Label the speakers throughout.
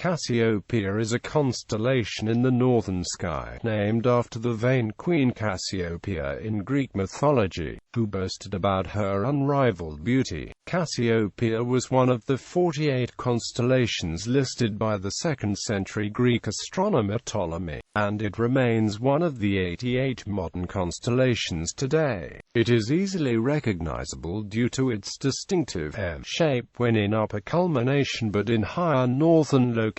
Speaker 1: Cassiopeia is a constellation in the northern sky, named after the vain queen Cassiopeia in Greek mythology, who boasted about her unrivaled beauty. Cassiopeia was one of the 48 constellations listed by the 2nd century Greek astronomer Ptolemy, and it remains one of the 88 modern constellations today. It is easily recognizable due to its distinctive M shape when in upper culmination but in higher northern locations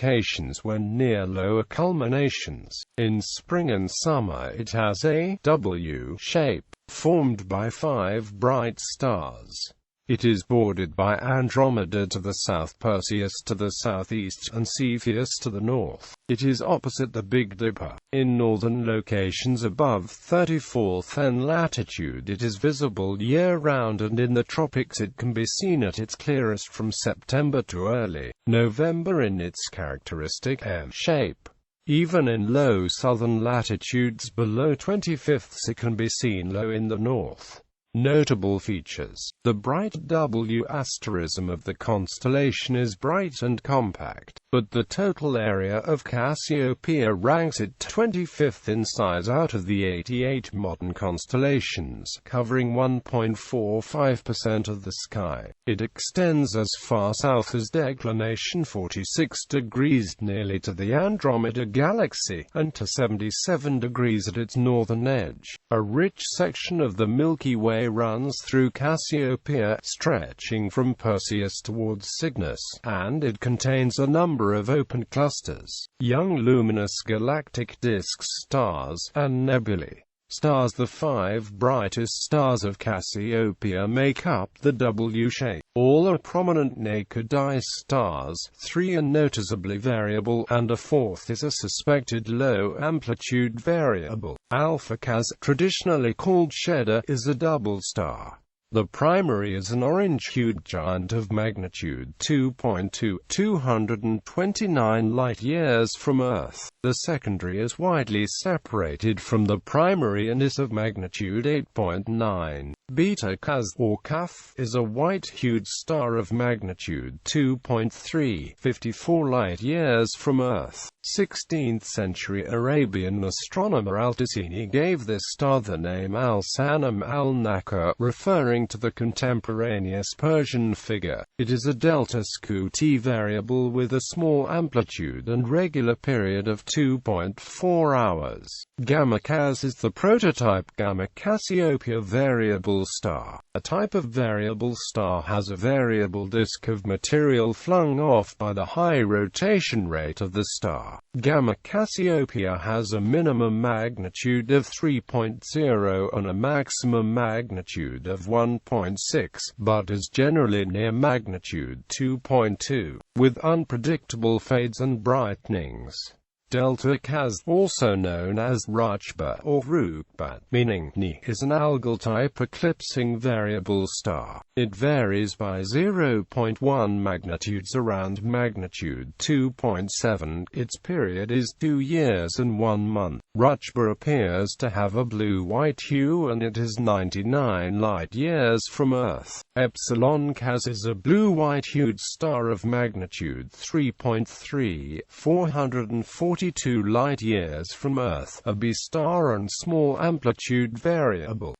Speaker 1: when near lower culminations. In spring and summer it has a W shape, formed by 5 bright stars. It is bordered by Andromeda to the south, Perseus to the southeast, and Cepheus to the north. It is opposite the Big Dipper. In northern locations above 34th N latitude it is visible year-round, and in the tropics it can be seen at its clearest from September to early November in its characteristic M shape. Even in low southern latitudes below 25th it can be seen low in the north. Notable features. The bright W asterism of the constellation is bright and compact, but the total area of Cassiopeia ranks it 25th in size out of the 88 modern constellations, covering 1.45% of the sky. It extends as far south as declination 46 degrees nearly to the Andromeda galaxy, and to 77 degrees at its northern edge. A rich section of the Milky Way runs through Cassiopeia, stretching from Perseus towards Cygnus, and it contains a number of open clusters, young luminous galactic disks, stars, and nebulae. Stars. The 5 brightest stars of Cassiopeia make up the W shape. All are prominent naked eye stars, 3 are noticeably variable, and a 4th is a suspected low-amplitude variable. Alpha Cas, traditionally called Cheddar, is a double star. The primary is an orange-hued giant of magnitude 2.2, 229 light-years from Earth. The secondary is widely separated from the primary and is of magnitude 8.9. Beta Cas, or Kaf, is a white-hued star of magnitude 2.3, 54 light-years from Earth. 16th-century Arabian astronomer Al-Tasini gave this star the name Al-Sanam al-Naka, referring to the contemporaneous Persian figure. It is a delta Scuti variable with a small amplitude and regular period of 2.4 hours. Gamma Cas is the prototype Gamma Cassiopeia variable star. A type of variable star has a variable disk of material flung off by the high rotation rate of the star. Gamma Cassiopeia has a minimum magnitude of 3.0 and a maximum magnitude of 1.6, but is generally near magnitude 2.2, with unpredictable fades and brightenings. Delta Cas, also known as Rukba or Rukbat, meaning Ni, is an algal type eclipsing variable star. It varies by 0.1 magnitudes around magnitude 2.7. Its period is 2 years and 1 month. Rukba appears to have a blue-white hue and it is 99 light-years from Earth. Epsilon Cas is a blue-white-hued star of magnitude 3.3, 442 light-years from Earth, a B star and small amplitude variable.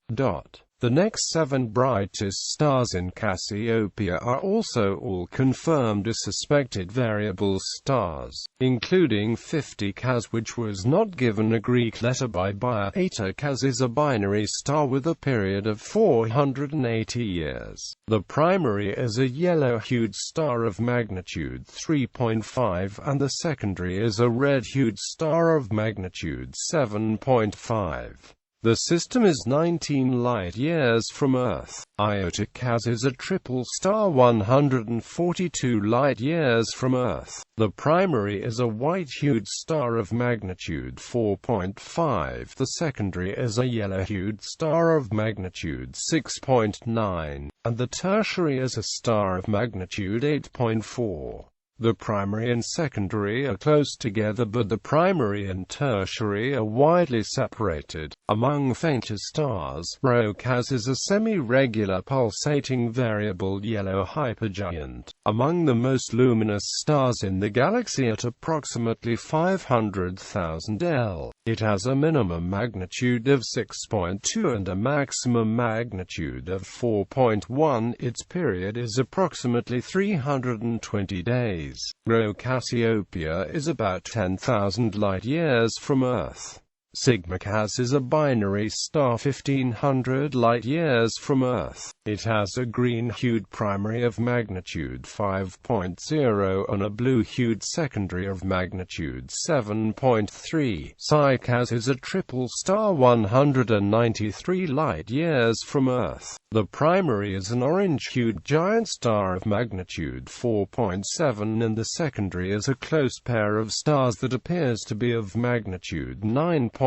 Speaker 1: The next 7 brightest stars in Cassiopeia are also all confirmed as suspected variable stars, including 50 Cas, which was not given a Greek letter by Bayer. Eta Cas is a binary star with a period of 480 years. The primary is a yellow-hued star of magnitude 3.5 and the secondary is a red-hued star of magnitude 7.5. The system is 19 light-years from Earth. Iota Cas is a triple star 142 light-years from Earth. The primary is a white-hued star of magnitude 4.5. The secondary is a yellow-hued star of magnitude 6.9. And the tertiary is a star of magnitude 8.4. The primary and secondary are close together, but the primary and tertiary are widely separated. Among fainter stars, Rhoecas is a semi-regular pulsating variable yellow hypergiant. Among the most luminous stars in the galaxy at approximately 500,000 L, it has a minimum magnitude of 6.2 and a maximum magnitude of 4.1. Its period is approximately 320 days. Cassiopeia is about 10,000 light-years from Earth. Sigma Cas is a binary star 1500 light-years from Earth. It has a green-hued primary of magnitude 5.0 and a blue-hued secondary of magnitude 7.3. Psi Cas is a triple star 193 light-years from Earth. The primary is an orange-hued giant star of magnitude 4.7 and the secondary is a close pair of stars that appears to be of magnitude 9.0.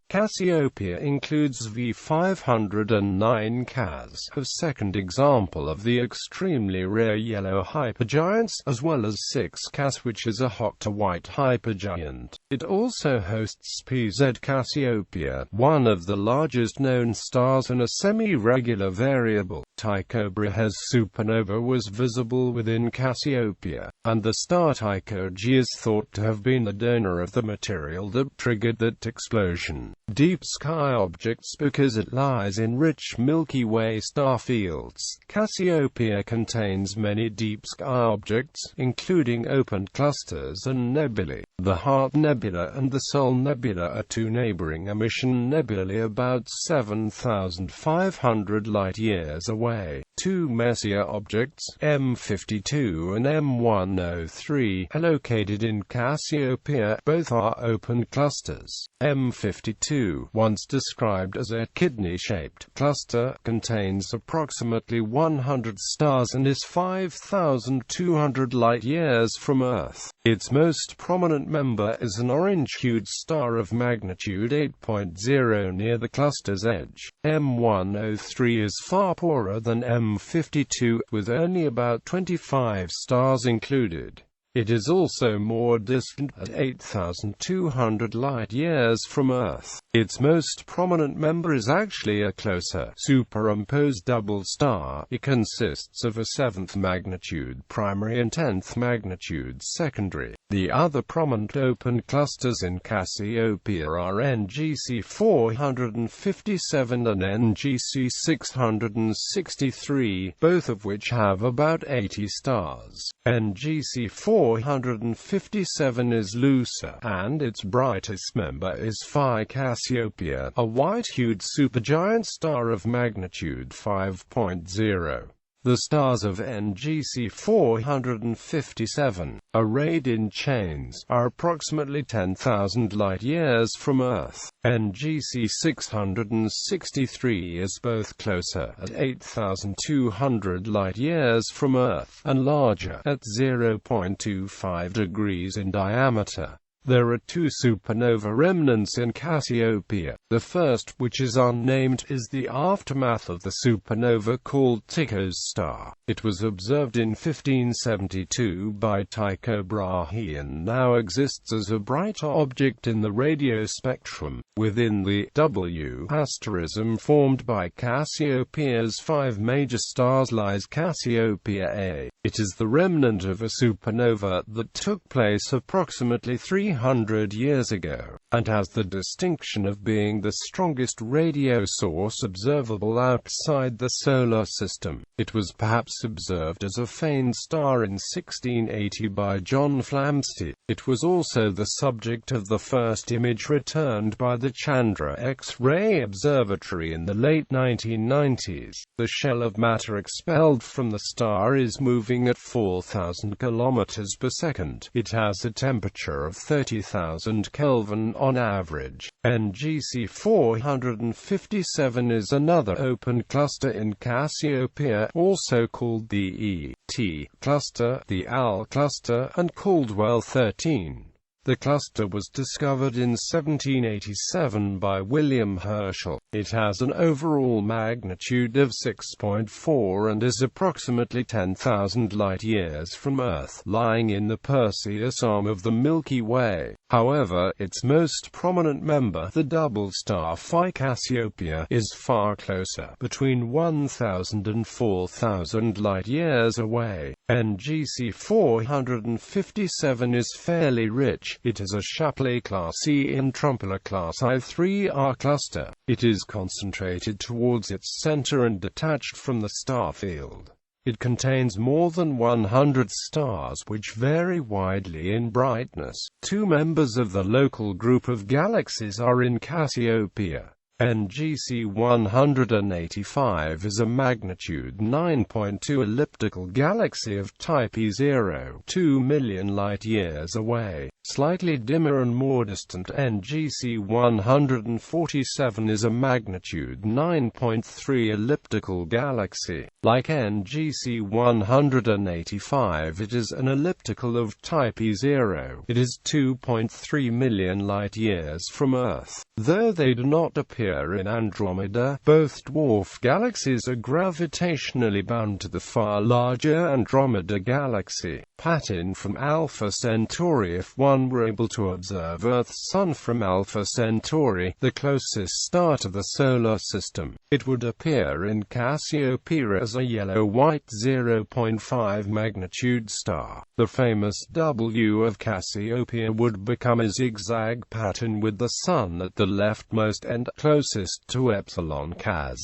Speaker 1: Cassiopeia includes V509 Cas, a second example of the extremely rare yellow hypergiants, as well as 6 Cas, which is a hot-to-white hypergiant. It also hosts PZ Cassiopeia, one of the largest known stars and a semi-regular variable. Tycho Brahe's supernova was visible within Cassiopeia, and the star Tycho G is thought to have been the donor of the material that triggered that explosion. Deep sky objects. Because it lies in rich Milky Way star fields, Cassiopeia contains many deep sky objects, including open clusters and nebulae. The Heart Nebula and the Sol Nebula are two neighboring emission nebulae about 7,500 light-years away. Two Messier objects, M52 and M103, are located in Cassiopeia. Both are open clusters. M52, once described as a kidney-shaped cluster, contains approximately 100 stars and is 5,200 light-years from Earth. Its most prominent member is an orange-hued star of magnitude 8.0 near the cluster's edge. M103 is far poorer than M52, with only about 25 stars included. It is also more distant, at 8,200 light-years from Earth. Its most prominent member is actually a closer, superimposed double star. It consists of a 7th magnitude primary and 10th magnitude secondary. The other prominent open clusters in Cassiopeia are NGC 457 and NGC 663, both of which have about 80 stars. NGC 457 is looser, and its brightest member is Phi Cassiopeia, a white-hued supergiant star of magnitude 5.0. The stars of NGC 457, arrayed in chains, are approximately 10,000 light-years from Earth. NGC 663 is both closer, at 8,200 light-years from Earth, and larger, at 0.25 degrees in diameter. There are two supernova remnants in Cassiopeia. The first, which is unnamed, is the aftermath of the supernova called Tycho's star. It was observed in 1572 by Tycho Brahe and now exists as a bright object in the radio spectrum. Within the W asterism formed by Cassiopeia's 5 major stars lies Cassiopeia A. It is the remnant of a supernova that took place approximately 300 years ago, and has the distinction of being the strongest radio source observable outside the solar system. It was perhaps observed as a faint star in 1680 by John Flamsteed. It was also the subject of the first image returned by the Chandra X-ray Observatory in the late 1990s. The shell of matter expelled from the star is moving at 4,000 kilometers per second. It has a temperature of 30,000 Kelvin on average. NGC 457 is another open cluster in Cassiopeia, also called the E.T. cluster, the AL cluster, and Caldwell 13. The cluster was discovered in 1787 by William Herschel. It has an overall magnitude of 6.4 and is approximately 10,000 light-years from Earth, lying in the Perseus arm of the Milky Way. However, its most prominent member, the double star Phi Cassiopeia, is far closer, between 1,000 and 4,000 light-years away. NGC 457 is fairly rich. It is a Shapley class E and Trompeter class I3R cluster. It is concentrated towards its center and detached from the star field. It contains more than 100 stars which vary widely in brightness. Two members of the local group of galaxies are in Cassiopeia. NGC 185 is a magnitude 9.2 elliptical galaxy of type E0, 2 million light-years away. Slightly dimmer and more distant NGC 147 is a magnitude 9.3 elliptical galaxy. Like NGC 185, it is an elliptical of type E0. It is 2.3 million light-years from Earth. Though they do not appear in Andromeda, both dwarf galaxies are gravitationally bound to the far larger Andromeda galaxy. Pattern from Alpha Centauri. If one were able to observe Earth's Sun from Alpha Centauri, the closest star to the Solar System, it would appear in Cassiopeia as a yellow-white 0.5 magnitude star. The famous W of Cassiopeia would become a zigzag pattern with the Sun at the leftmost end, closest to Epsilon Cas.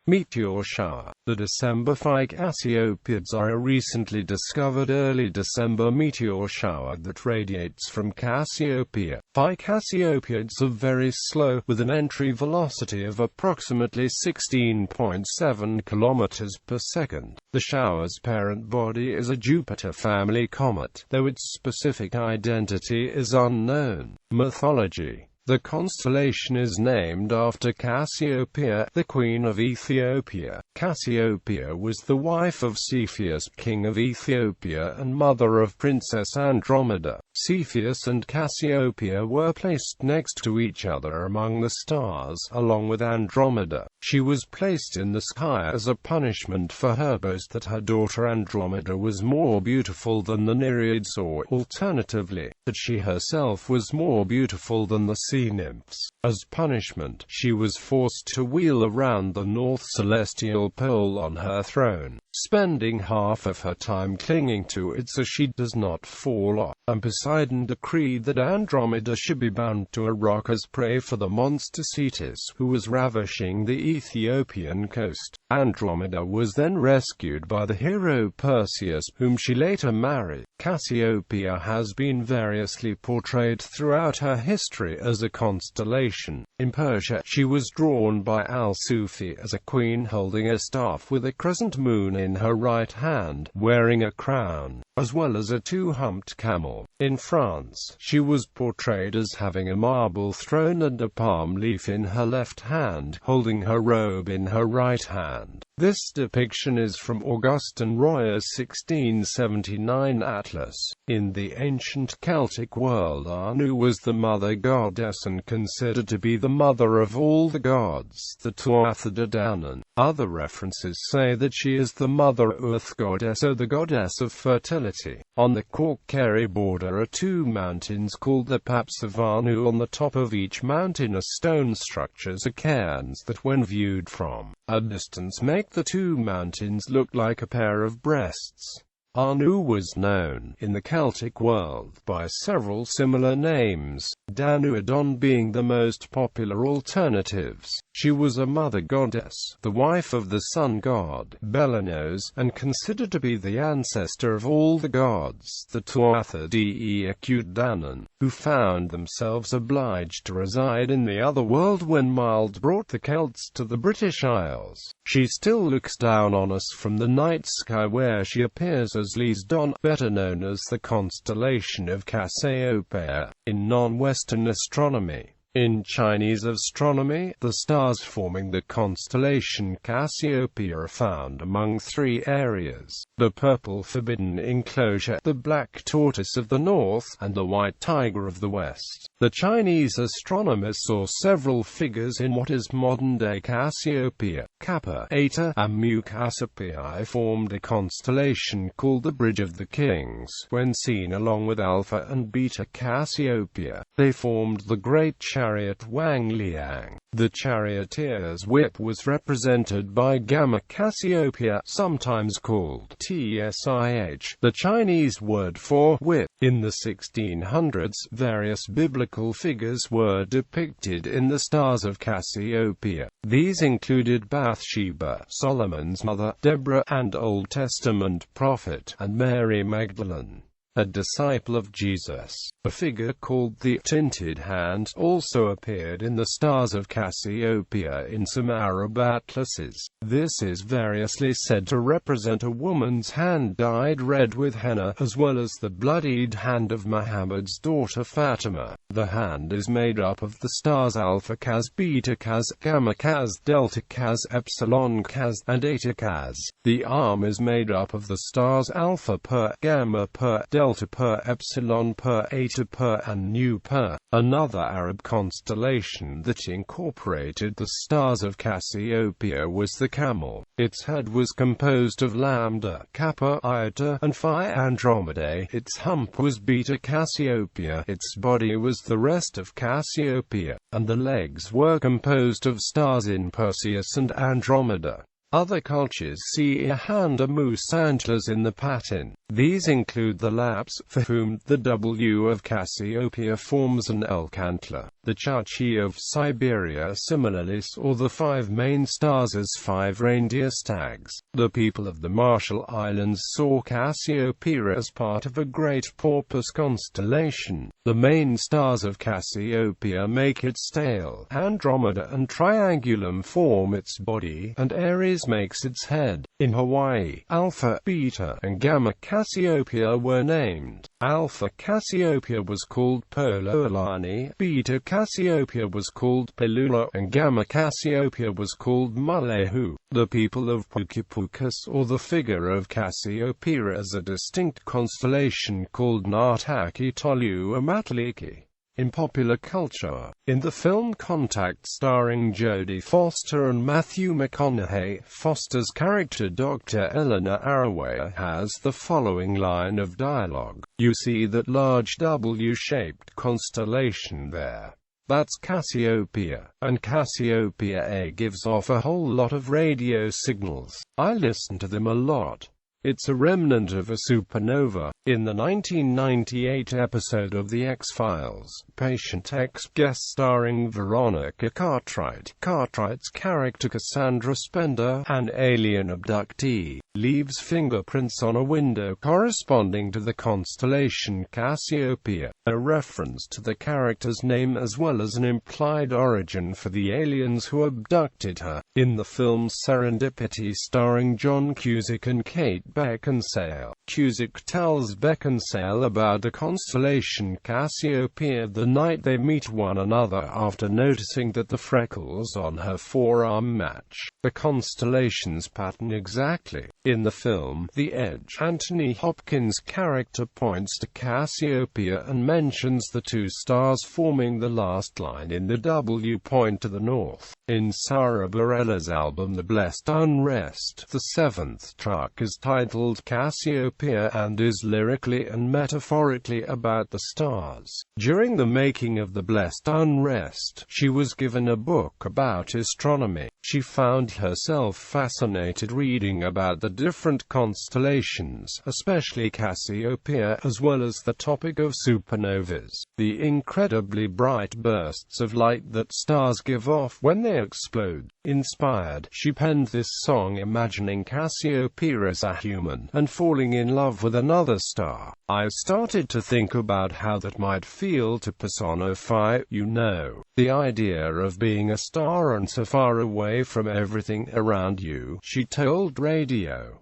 Speaker 1: Meteor shower. The December Phi Cassiopeids are a recently discovered early December meteor shower that radiates from Cassiopeia. Phi Cassiopeids are very slow, with an entry velocity of approximately 16.7 km per second. The shower's parent body is a Jupiter family comet, though its specific identity is unknown. Mythology. The constellation is named after Cassiopeia, the queen of Ethiopia. Cassiopeia was the wife of Cepheus, king of Ethiopia and mother of Princess Andromeda. Cepheus and Cassiopeia were placed next to each other among the stars, along with Andromeda. She was placed in the sky as a punishment for her boast that her daughter Andromeda was more beautiful than the Nereids, or, alternatively, that she herself was more beautiful than the sea nymphs. As punishment, she was forced to wheel around the north celestial pole on her throne, spending half of her time clinging to it so she does not fall off. And Poseidon decreed that Andromeda should be bound to a rock as prey for the monster Cepheus, who was ravishing the Ethiopian coast. Andromeda was then rescued by the hero Perseus, whom she later married. Cassiopeia has been variously portrayed throughout her history as a constellation. In Persia, she was drawn by Al-Sufi as a queen holding a staff with a crescent moon in her right hand, wearing a crown, as well as a two-humped camel. In France, she was portrayed as having a marble throne and a palm leaf in her left hand, holding her robe in her right hand. This depiction is from Augustin Royer's 1679 atlas. In the ancient Celtic world, Anu was the mother goddess and considered to be the mother of all the gods, the Tuatha De Danann. Other references say that she is the mother earth goddess or the goddess of fertility. On the Cork-Kerry border are two mountains called the Paps of Anu. On the top of each mountain are stone structures or cairns that, when viewed from a distance, make the two mountains look like a pair of breasts. Anu was known, in the Celtic world, by several similar names, Danuadon being the most popular alternatives. She was a mother goddess, the wife of the sun god, Belanos, and considered to be the ancestor of all the gods, the Tuatha De Danann, who found themselves obliged to reside in the other world when Mild brought the Celts to the British Isles. She still looks down on us from the night sky, where she appears as Lisdon, better known as the constellation of Cassiopeia, in non-Western astronomy. In Chinese astronomy, the stars forming the constellation Cassiopeia are found among three areas: the purple forbidden enclosure, the black tortoise of the north, and the white tiger of the west. The Chinese astronomers saw several figures in what is modern-day Cassiopeia. Kappa, Eta, and mu Cassiopeia formed a constellation called the Bridge of the Kings. When seen along with Alpha and Beta Cassiopeia, they formed the Great Chariot Wang Liang. The charioteer's whip was represented by Gamma Cassiopeia, sometimes called Tshih, the Chinese word for whip. In the 1600s, various biblical figures were depicted in the stars of Cassiopeia. These included Bathsheba, Solomon's mother, Deborah, and Old Testament prophet, and Mary Magdalene, a disciple of Jesus. A figure called the Tinted Hand also appeared in the stars of Cassiopeia in some Arab atlases. This is variously said to represent a woman's hand dyed red with henna, as well as the bloodied hand of Muhammad's daughter Fatima. The hand is made up of the stars Alpha Cas, Beta Cas, Gamma Cas, Delta Cas, Epsilon Cas, and Eta Cas. The arm is made up of the stars Alpha Per, Gamma Per, Delta Per, Epsilon Per, Eta Per, and Nu Per. Another Arab constellation that incorporated the stars of Cassiopeia was the Camel. Its head was composed of Lambda, Kappa, Iota, and Phi Andromedae. Its hump was Beta Cassiopeia. Its body was the rest of Cassiopeia, and the legs were composed of stars in Perseus and Andromeda. Other cultures see a hand or moose antlers in the pattern. These include the Lapps, for whom the W of Cassiopeia forms an elk antler. The Chukchi of Siberia similarly saw the five main stars as five reindeer stags. The people of the Marshall Islands saw Cassiopeia as part of a great porpoise constellation. The main stars of Cassiopeia make its tail, Andromeda and Triangulum form its body, and Aries makes its head. In Hawaii, Alpha, Beta, and Gamma Cassiopeia were named. Alpha Cassiopeia was called Poloalani, Beta Cassiopeia was called Pelula, and Gamma Cassiopeia was called Malehu. The people of Pukipuka saw the figure of Cassiopeia as a distinct constellation called Nataki Tolu Amatliki. In popular culture, in the film Contact starring Jodie Foster and Matthew McConaughey, Foster's character Dr. Eleanor Arroway has the following line of dialogue: "You see that large W-shaped constellation there? That's Cassiopeia, and Cassiopeia gives off a whole lot of radio signals. I listen to them a lot. It's a remnant of a supernova." In the 1998 episode of The X-Files, Patient X, guest starring Veronica Cartwright, Cartwright's character Cassandra Spender, an alien abductee, leaves fingerprints on a window corresponding to the constellation Cassiopeia, a reference to the character's name as well as an implied origin for the aliens who abducted her. In the film Serendipity starring John Cusack and Kate Beckinsale, Cusack tells Beckinsale about the constellation Cassiopeia the night they meet one another after noticing that the freckles on her forearm match the constellation's pattern exactly. In the film The Edge, Anthony Hopkins' character points to Cassiopeia and mentions the two stars forming the last line in the W point to the north. In Sara Bareilles' album The Blessed Unrest, the seventh track is titled Cassiopeia and is lyrically and metaphorically about the stars. During the making of The Blessed Unrest, she was given a book about astronomy. She found herself fascinated reading about the different constellations, especially Cassiopeia, as well as the topic of supernovas, the incredibly bright bursts of light that stars give off when they explode. Inspired, she penned this song imagining Cassiopeia as a human, and falling in love with another star. "I started to think about how that might feel to personify, the idea of being a star and so far away from everything around you," she told Radio.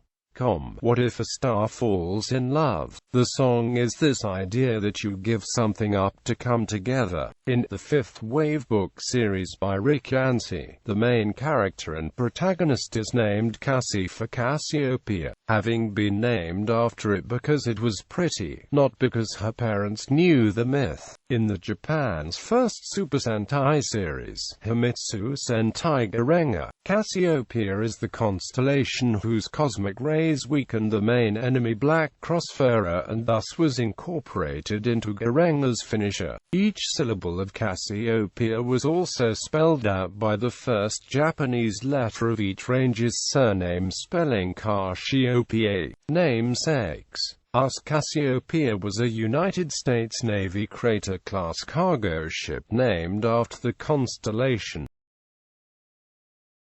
Speaker 1: What if a star falls in love? The song is this idea that you give something up to come together. In the Fifth Wave book series by Rick Yancey, the main character and protagonist is named Cassie for Cassiopeia, having been named after it because it was pretty, not because her parents knew the myth. In the Japan's first Super Sentai series, Himitsu Sentai Garenga, Cassiopeia is the constellation whose cosmic rays weakened the main enemy Black Crossfarer and thus was incorporated into Garenga's finisher. Each syllable of Cassiopeia was also spelled out by the first Japanese letter of each range's surname spelling Cassiopeia. Namesakes. Cassiopeia was a United States Navy crater-class cargo ship named after the constellation.